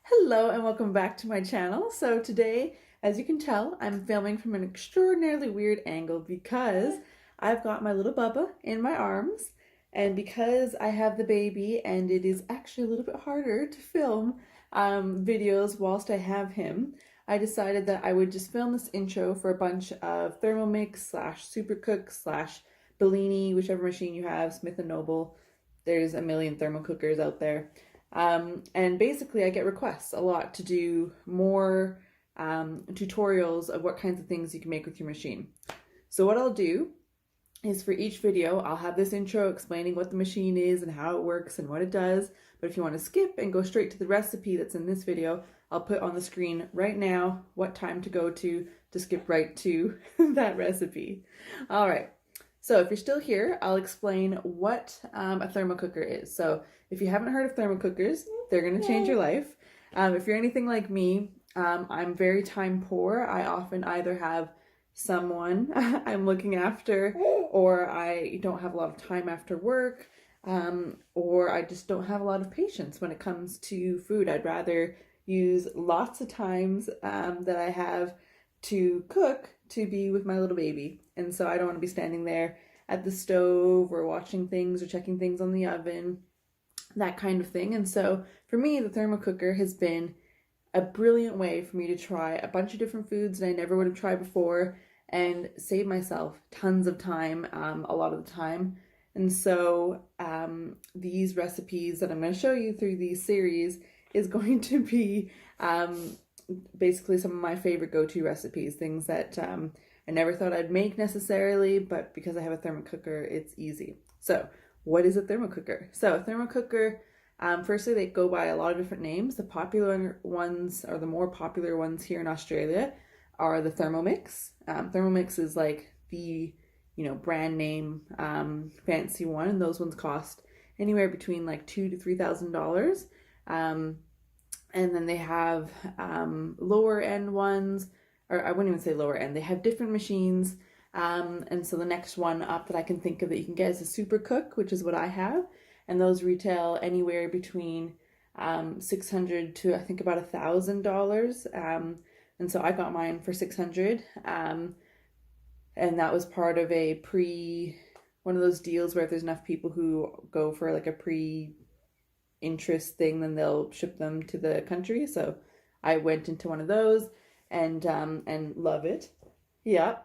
Hello and welcome back to my channel. So today, as you can tell, I'm filming from an extraordinarily weird angle because I've got my little Bubba in my arms, and because I have the baby and it is actually a little bit harder to film videos whilst I have him, I decided that I would just film this intro for a bunch of Thermomix slash Supercook slash Bellini, whichever machine you have, Smith& and Noble. There's a million thermocookers out there. And basically I get requests a lot to do more tutorials of what kinds of things you can make with your machine. So what I'll do is for each video, I'll have this intro explaining what the machine is and how it works and what it does. But if you want to skip and go straight to the recipe that's in this video, I'll put on the screen right now what time to go to skip right to that recipe. All right. So if you're still here, I'll explain what a thermocooker is. So if you haven't heard of thermocookers, they're going to change your life. If you're anything like me, I'm very time poor. I often either have someone I'm looking after, or I don't have a lot of time after work, or I just don't have a lot of patience when it comes to food. I'd rather use lots of times that I have to cook to be with my little baby. And so I don't want to be standing there at the stove or watching things or checking things on the oven, that kind of thing. And so for me, the thermocooker has been a brilliant way for me to try a bunch of different foods that I never would have tried before and save myself tons of time a lot of the time. And so these recipes that I'm going to show you through these series is going to be basically some of my favorite go-to recipes, things that I never thought I'd make necessarily, but because I have a thermocooker, it's easy. So what is a thermocooker? So a thermocooker, firstly, they go by a lot of different names. The popular ones, or the more popular ones here in Australia, are the Thermomix. Thermomix is like the, brand name fancy one, and those ones cost anywhere between like $2,000 to $3,000. And then they have lower end ones, or I wouldn't even say lower end. They have different machines. And so the next one up that I can think of that you can get is a Supercook, which is what I have. And those retail anywhere between $600 to I think about $1,000. And so I got mine for $600. And that was part of a one of those deals where if there's enough people who go for like a interest thing, then they'll ship them to the country. So I went into one of those and love it. Yeah.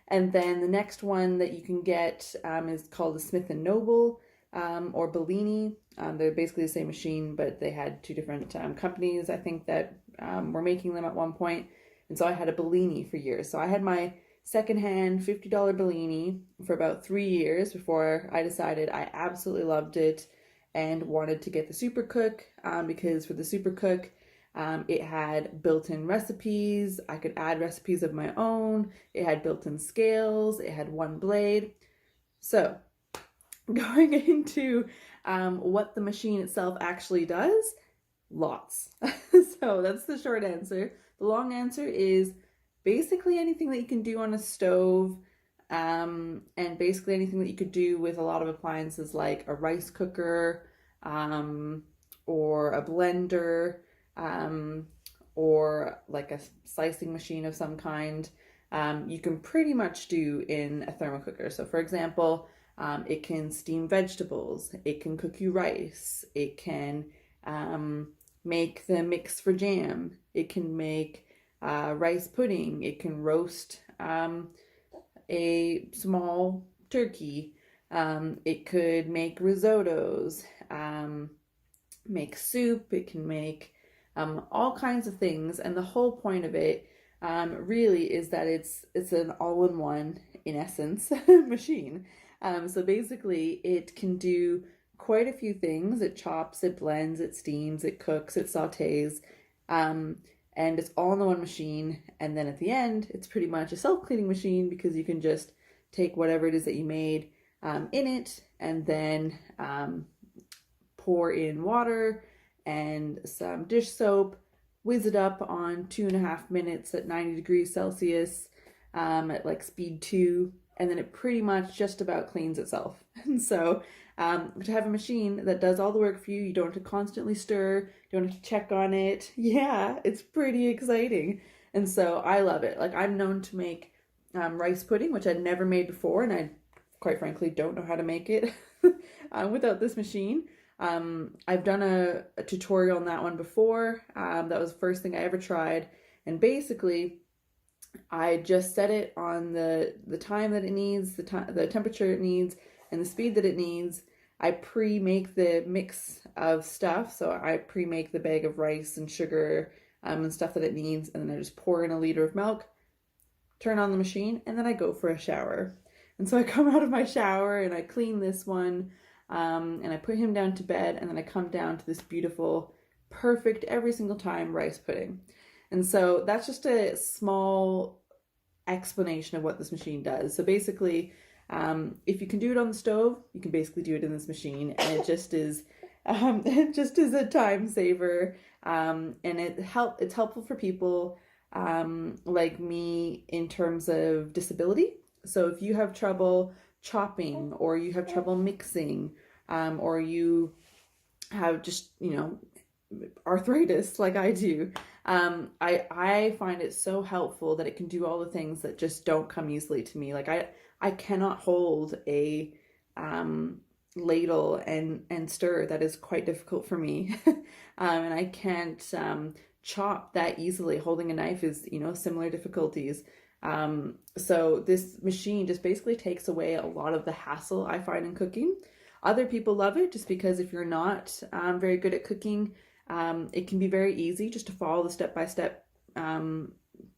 And then the next one that you can get is called the Smith& and Noble or Bellini. They're basically the same machine, but they had two different companies, I think, that were making them at one point. And so I had a Bellini for years. So I had my secondhand $50 Bellini for about 3 years before I decided I absolutely loved it and wanted to get the Supercook because for the Supercook, it had built-in recipes. I could add recipes of my own. It had built-in scales. It had one blade. So going into what the machine itself actually does, lots. So that's the short answer. The long answer is basically anything that you can do on a stove, and basically anything that you could do with a lot of appliances like a rice cooker, or a blender, or like a slicing machine of some kind, you can pretty much do in a thermocooker. So for example, it can steam vegetables, it can cook you rice, it can make the mix for jam, it can make rice pudding, it can roast a small turkey, it could make risottos, make soup, it can make all kinds of things. And the whole point of it really is that it's an all-in-one, in essence, machine. So basically it can do quite a few things. It chops, it blends, it steams, it cooks, it sautés, and it's all in the one machine. And then at the end, it's pretty much a self-cleaning machine because you can just take whatever it is that you made in it and then pour in water and some dish soap, whiz it up on 2.5 minutes at 90 degrees Celsius at like speed 2, and then it pretty much just about cleans itself. And so to have a machine that does all the work for you, you don't have to constantly stir, don't have to check on it. Yeah, it's pretty exciting. And so I love it. Like, I'm known to make rice pudding, which I'd never made before, and I quite frankly don't know how to make it without this machine. I've done a tutorial on that one before. That was the first thing I ever tried. And basically, I just set it on the time that it needs, the temperature it needs, and the speed that it needs. I pre-make the mix of stuff. So I pre-make the bag of rice and sugar and stuff that it needs. And then I just pour in a liter of milk, turn on the machine, and then I go for a shower. And so I come out of my shower and I clean this one, and I put him down to bed, and then I come down to this beautiful, perfect, every single time rice pudding. And so that's just a small explanation of what this machine does. So basically, if you can do it on the stove, you can basically do it in this machine, and it just is a time saver, and it's helpful for people like me in terms of disability. So if you have trouble chopping, or you have trouble mixing, or you have just, arthritis like I do, I find it so helpful that it can do all the things that just don't come easily to me. Like I cannot hold a ladle and stir. That is quite difficult for me. And I can't chop that easily. Holding a knife is, similar difficulties. So this machine just basically takes away a lot of the hassle I find in cooking. Other people love it just because if you're not very good at cooking, it can be very easy just to follow the step-by-step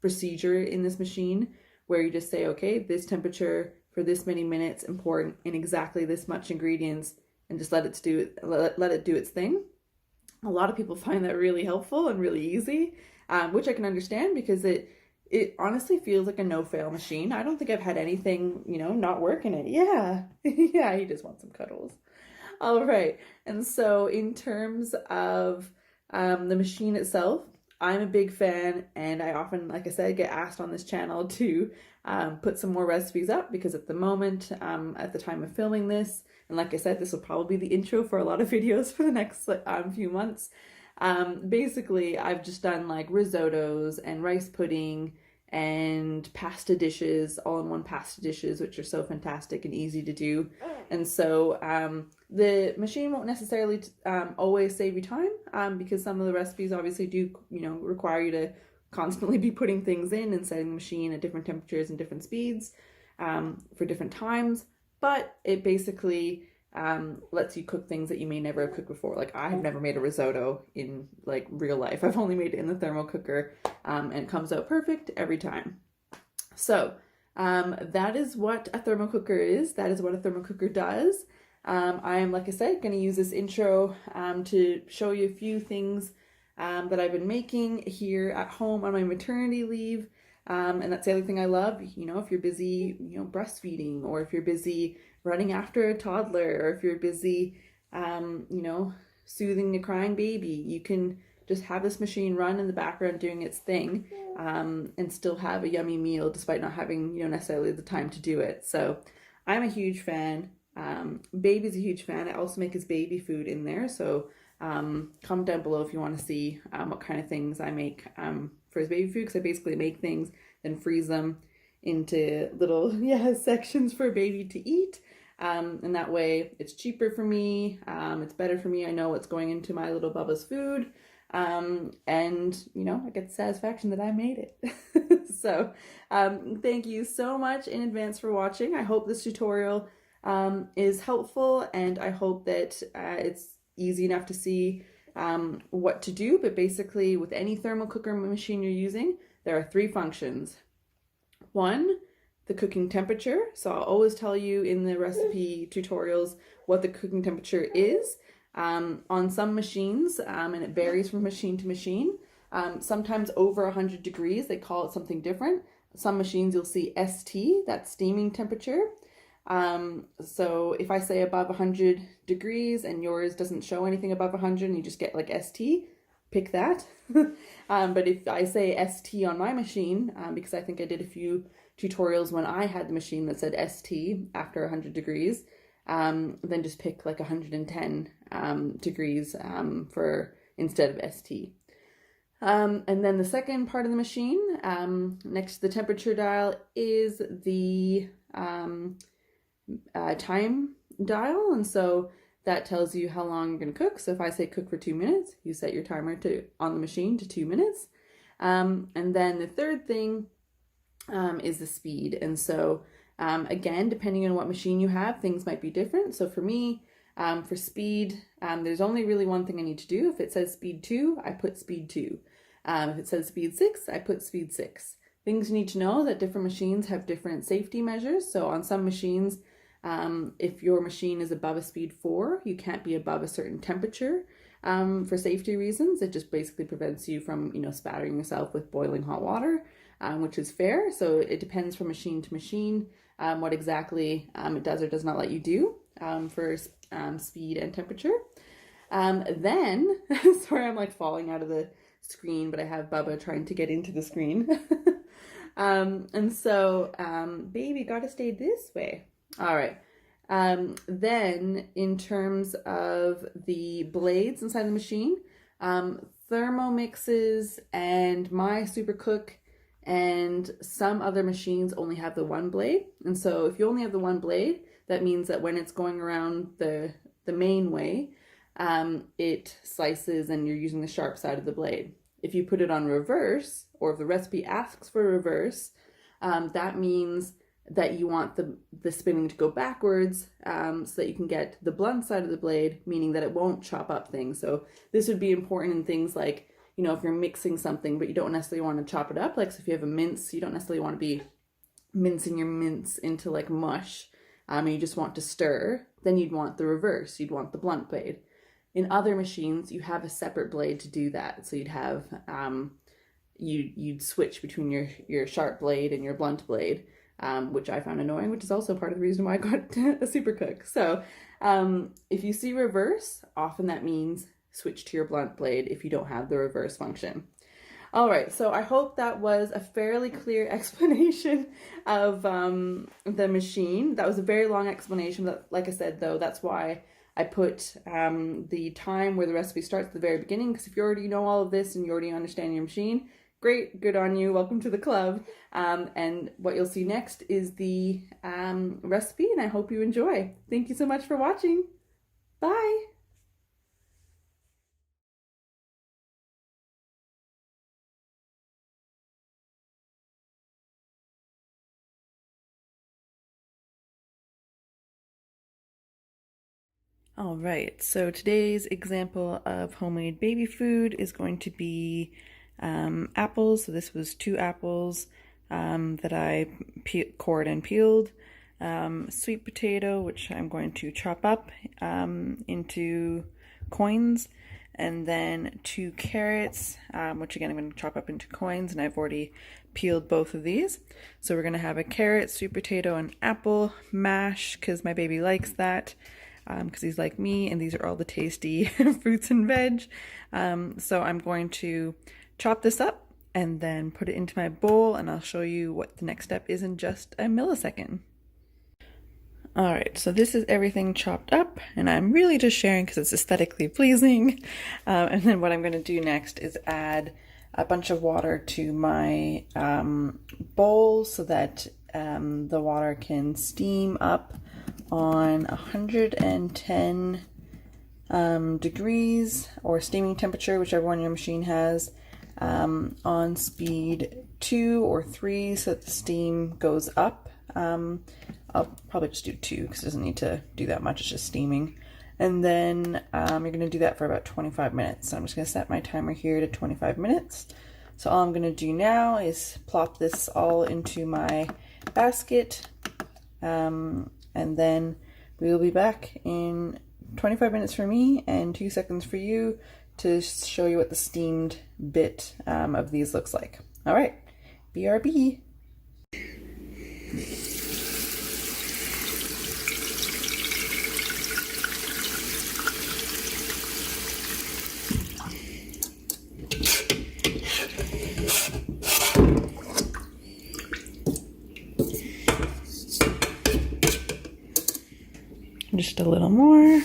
procedure in this machine, where you just say, okay, this temperature for this many minutes, important, in exactly this much ingredients, and just let it do its thing. A lot of people find that really helpful and really easy, which I can understand, because it honestly feels like a no-fail machine. I don't think I've had anything, not work in it. Yeah. Yeah, he just wants some cuddles. All right. And so in terms of the machine itself, I'm a big fan, and I often, like I said, get asked on this channel to put some more recipes up, because at the moment, at the time of filming this, and like I said, this will probably be the intro for a lot of videos for the next few months. Basically, I've just done like risottos and rice pudding and pasta dishes, all-in-one pasta dishes, which are so fantastic and easy to do. And so the machine won't necessarily always save you time, because some of the recipes obviously do, require you to constantly be putting things in and setting the machine at different temperatures and different speeds for different times. But it basically lets you cook things that you may never have cooked before. Like, I have never made a risotto in like real life. I've only made it in the thermocooker, and it comes out perfect every time. So that is what a thermocooker is. That is what a thermocooker does. I'm, like I said, going to use this intro to show you a few things that I've been making here at home on my maternity leave. And that's the other thing I love, if you're busy, breastfeeding, or if you're busy running after a toddler, or if you're busy, soothing a crying baby, you can just have this machine run in the background doing its thing, and still have a yummy meal despite not having, necessarily the time to do it. So I'm a huge fan. Baby's a huge fan. I also make his baby food in there. So comment down below if you want to see what kind of things I make for his baby food, because I basically make things, then freeze them into little sections for a baby to eat. And that way it's cheaper for me, it's better for me. I know what's going into my little Bubba's food, and I get the satisfaction that I made it. So thank you so much in advance for watching. I hope this tutorial is helpful, and I hope that it's easy enough to see what to do. But basically, with any thermal cooker machine you're using, there are 3 functions. 1, the cooking temperature. So I'll always tell you in the recipe tutorials what the cooking temperature is. On some machines, and it varies from machine to machine, sometimes over 100 degrees, they call it something different. Some machines you'll see ST, that's steaming temperature. So if I say above 100 degrees and yours doesn't show anything above 100 and you just get like ST, pick that. But if I say ST on my machine, because I think I did a few tutorials when I had the machine that said ST after 100 degrees, then just pick like 110 degrees for instead of ST. And then the second part of the machine, next to the temperature dial, is the time dial. And so that tells you how long you're going to cook. So if I say cook for 2 minutes, you set your timer on the machine to 2 minutes. And then the third thing is the speed. And so again, depending on what machine you have, things might be different. So for me, for speed, there's only really one thing I need to do. If it says speed 2, I put speed 2. If it says speed 6, I put speed 6. Things you need to know that different machines have different safety measures. So on some machines, if your machine is above a speed 4, you can't be above a certain temperature for safety reasons. It just basically prevents you from, spattering yourself with boiling hot water, which is fair. So it depends from machine to machine what exactly it does or does not let you do for speed and temperature. Then, sorry, I'm like falling out of the screen, but I have Bubba trying to get into the screen. And so, baby, gotta stay this way. All right. Then in terms of the blades inside the machine, Thermomixes and my Supercook and some other machines only have the one blade. And so if you only have the one blade, that means that when it's going around the main way, it slices and you're using the sharp side of the blade. If you put it on reverse, or if the recipe asks for reverse, that means that you want the spinning to go backwards so that you can get the blunt side of the blade, meaning that it won't chop up things. So this would be important in things like, if you're mixing something, but you don't necessarily want to chop it up. Like, so if you have a mince, you don't necessarily want to be mincing your mince into like mush, and you just want to stir, then you'd want the reverse. You'd want the blunt blade. In other machines, you have a separate blade to do that. So you'd have, you'd switch between your sharp blade and your blunt blade, which I found annoying, which is also part of the reason why I got a Supercook. So if you see reverse, often that means switch to your blunt blade if you don't have the reverse function. All right, so I hope that was a fairly clear explanation of the machine. That was a very long explanation, but like I said, though, that's why I put the time where the recipe starts at the very beginning, because if you already know all of this and you already understand your machine, great, good on you, welcome to the club. And what you'll see next is the recipe, and I hope you enjoy. Thank you so much for watching. Bye. All right, so today's example of homemade baby food is going to be apples. So this was 2 apples that I cored and peeled, sweet potato, which I'm going to chop up into coins, and then 2 carrots, which again I'm going to chop up into coins, and I've already peeled both of these. So we're going to have a carrot, sweet potato, and apple mash, because my baby likes that. Because he's like me, and these are all the tasty fruits and veg. So I'm going to chop this up and then put it into my bowl, and I'll show you what the next step is in just a millisecond. All right, so this is everything chopped up, and I'm really just sharing because it's aesthetically pleasing. And then what I'm going to do next is add a bunch of water to my bowl so that the water can steam up on 110 degrees, or steaming temperature, whichever one your machine has, on speed 2 or 3 so that the steam goes up. I'll probably just do 2 because it doesn't need to do that much, it's just steaming. And then you're going to do that for about 25 minutes. So I'm just going to set my timer here to 25 minutes. So all I'm going to do now is plop this all into my basket. And then we will be back in 25 minutes for me and 2 seconds for you to show you what the steamed bit of these looks like. All right, BRB. Just a little more.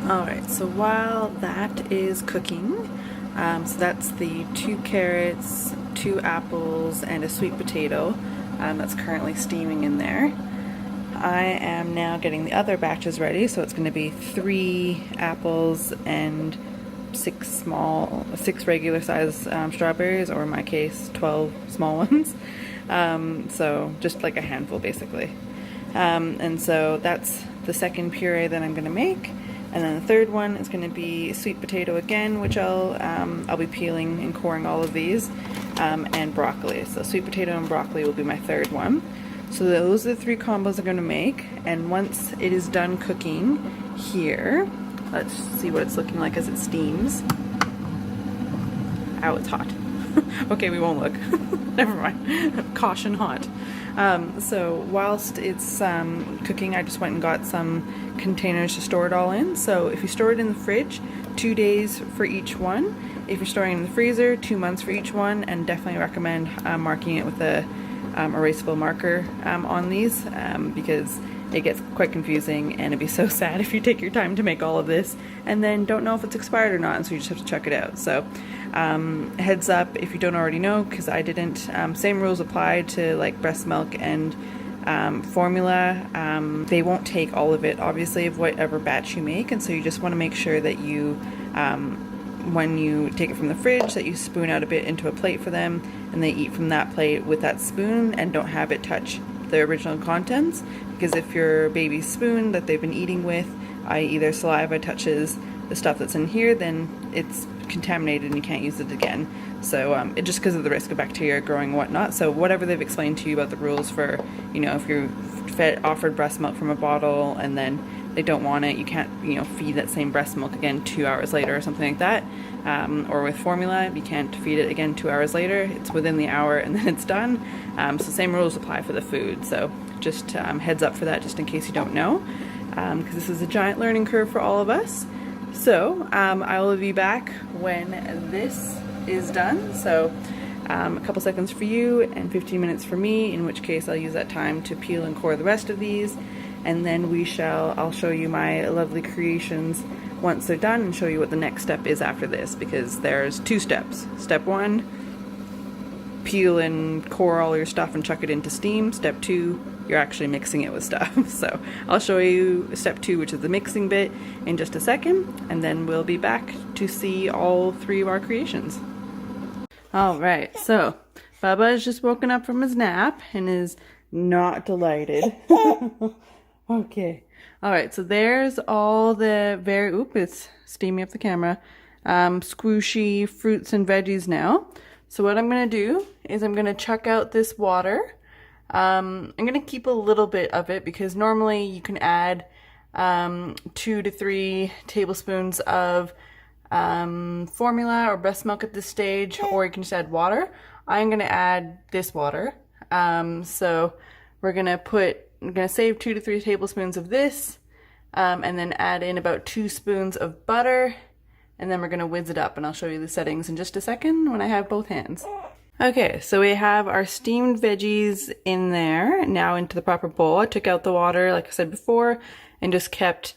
Alright, so while that is cooking, so that's the 2 carrots, 2 apples, and a sweet potato that's currently steaming in there. I am now getting the other batches ready, so it's going to be 3 apples and 6 regular size strawberries, or in my case 12 small ones. So just like a handful basically. And so that's the second puree that I'm going to make. And then the third one is going to be sweet potato again, which I'll be peeling and coring all of these, and broccoli. So sweet potato and broccoli will be my third one. So those are the 3 combos I'm going to make. And once it is done cooking here, let's see what it's looking like as it steams. Ow, it's hot. Okay, we won't look. Never mind. Caution hot. So whilst it's cooking, I just went and got some containers to store it all in. So if you store it in the fridge, 2 days for each one. If you're storing it in the freezer, 2 months for each one, and definitely recommend marking it with a erasable marker on these, because it gets quite confusing, and it'd be so sad if you take your time to make all of this and then don't know if it's expired or not, and so you just have to check it out. So heads up if you don't already know, because I didn't. Same rules apply to like breast milk and formula. They won't take all of it, obviously, of whatever batch you make, and so you just want to make sure that you when you take it from the fridge, that you spoon out a bit into a plate for them, and they eat from that plate with that spoon and don't have it touch the original contents. Because if your baby's spoon that they've been eating with, i.e. their saliva, touches the stuff that's in here, then it's contaminated and you can't use it again. So it just because of the risk of bacteria growing and whatnot. So whatever they've explained to you about the rules for, you know, if you're offered breast milk from a bottle and then they don't want it, you can't, you know, feed that same breast milk again 2 hours later or something like that. Or with formula, you can't feed it again 2 hours later. It's within the hour and then it's done. So same rules apply for the food. So just heads up for that, just in case you don't know, because this is a giant learning curve for all of us. So I will be back when this is done. So a couple seconds for you and 15 minutes for me, in which case I'll use that time to peel and core the rest of these, and then I'll show you my lovely creations once they're done and show you what the next step is after this, because there's 2 steps. Step 1, peel and core all your stuff and chuck it into steam. Step 2, you're actually mixing it with stuff. So I'll show you step 2, which is the mixing bit, in just a second, and then we'll be back to see all 3 of our creations. Alright, so Bubba has just woken up from his nap and is not delighted. Okay. Alright, so there's all the it's steaming up the camera, squishy fruits and veggies now. So what I'm going to do is I'm going to chuck out this water. I'm going to keep a little bit of it, because normally you can add 2 to 3 tablespoons of formula or breast milk at this stage, or you can just add water. I'm going to add this water. So we're going to I'm going to save 2 to 3 tablespoons of this, and then add in about 2 spoons of butter, and then we're going to whiz it up, and I'll show you the settings in just a second when I have both hands. Okay, so we have our steamed veggies in there, now into the proper bowl. I took out the water, like I said before, and just kept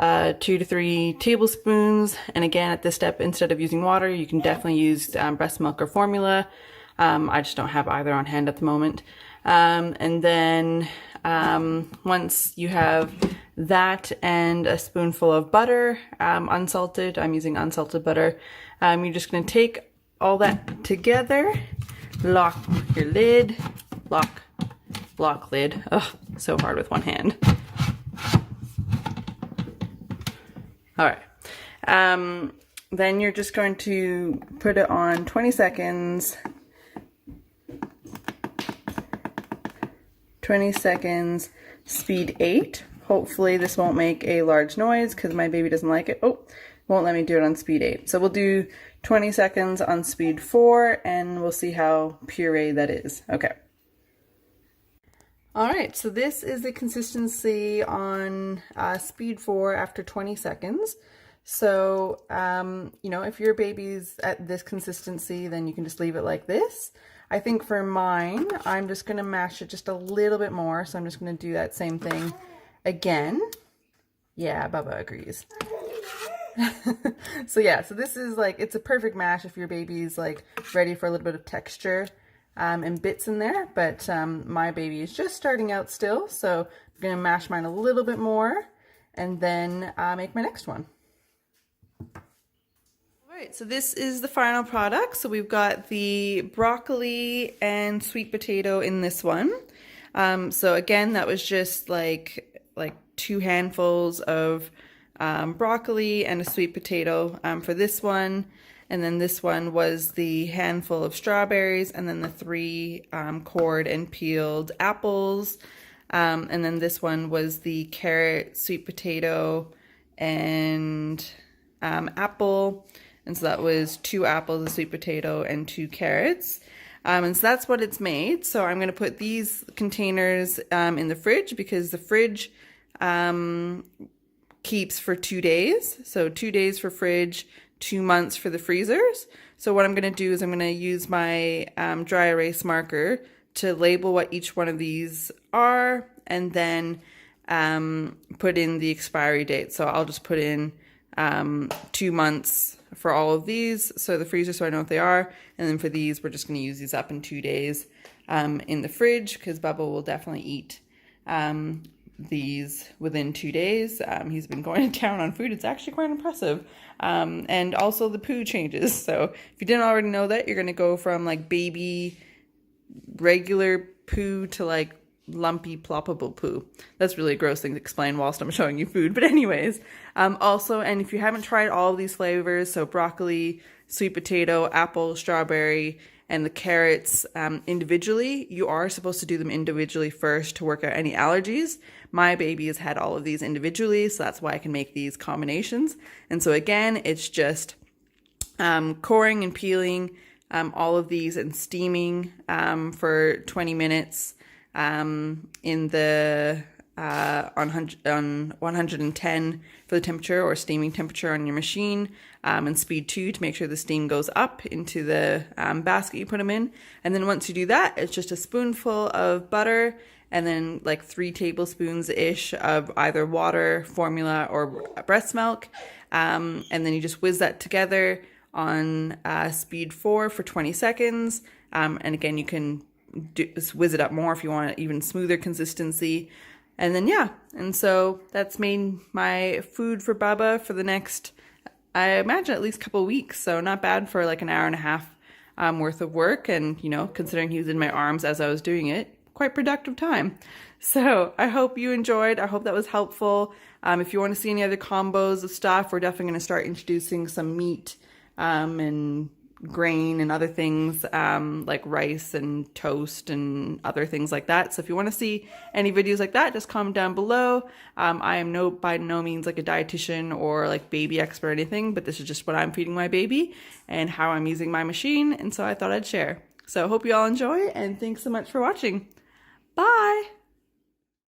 2 to 3 tablespoons. And again, at this step, instead of using water, you can definitely use breast milk or formula. I just don't have either on hand at the moment. And then once you have that and a spoonful of butter, unsalted, I'm using unsalted butter, you're just going to take all that together, lock your lid, lock lid. Ugh, so hard with one hand. All right. Then you're just going to put it on 20 seconds. 20 seconds, speed 8. Hopefully this won't make a large noise because my baby doesn't like it. Oh, won't let me do it on speed 8. So we'll do 20 seconds on speed 4 and we'll see how puree that is. Okay. Alright, so this is the consistency on speed 4 after 20 seconds. So, you know, if your baby's at this consistency, then you can just leave it like this. I think for mine, I'm just going to mash it just a little bit more. So I'm just going to do that same thing again. Yeah, Bubba agrees. So yeah, so this is like, it's a perfect mash if your baby's like ready for a little bit of texture and bits in there. But my baby is just starting out still, so I'm gonna mash mine a little bit more and then make my next one. All right, so this is the final product. So we've got the broccoli and sweet potato in this one. So again, that was just like 2 handfuls of broccoli and a sweet potato for this one. And then this one was the handful of strawberries and then the 3 cored and peeled apples. And then this one was the carrot, sweet potato, and apple. And so that was 2 apples, a sweet potato, and 2 carrots. And so that's what it's made. So I'm going to put these containers in the fridge because the fridge keeps for 2 days. So 2 days for fridge, 2 months for the freezers. So what I'm going to do is I'm going to use my dry erase marker to label what each one of these are and then put in the expiry date. So I'll just put in 2 months for all of these, so the freezer, so I know what they are. And then for these, we're just going to use these up in 2 days in the fridge because Bubba will definitely eat these within 2 days. He's been going to town on food. It's actually quite impressive. And also the poo changes. So if you didn't already know that, you're going to go from like baby regular poo to like lumpy ploppable poo. That's really a gross thing to explain whilst I'm showing you food, but anyways, also, and if you haven't tried all of these flavors, so broccoli, sweet potato, apple, strawberry, and the carrots individually, you are supposed to do them individually first to work out any allergies. My baby has had all of these individually, so that's why I can make these combinations. And so again, it's just coring and peeling all of these and steaming for 20 minutes in the on 110 for the temperature or steaming temperature on your machine, and speed 2 to make sure the steam goes up into the basket you put them in. And then once you do that, it's just a spoonful of butter and then like 3 tablespoons ish of either water, formula, or breast milk, and then you just whiz that together on speed 4 for 20 seconds. And again, you can just whiz it up more if you want even smoother consistency. And then yeah, and so that's made my food for Bubba for the next, I imagine, at least a couple of weeks. So not bad for like an hour and a half worth of work. And you know, considering he was in my arms as I was doing it, quite productive time. So I hope you enjoyed. I hope that was helpful. If you want to see any other combos of stuff, we're definitely going to start introducing some meat and grain and other things like rice and toast and other things like that. So if you want to see any videos like that, just comment down below. I am by no means like a dietitian or like baby expert or anything, but this is just what I'm feeding my baby and how I'm using my machine, and so I thought I'd share. So I hope you all enjoy, and thanks so much for watching. Bye!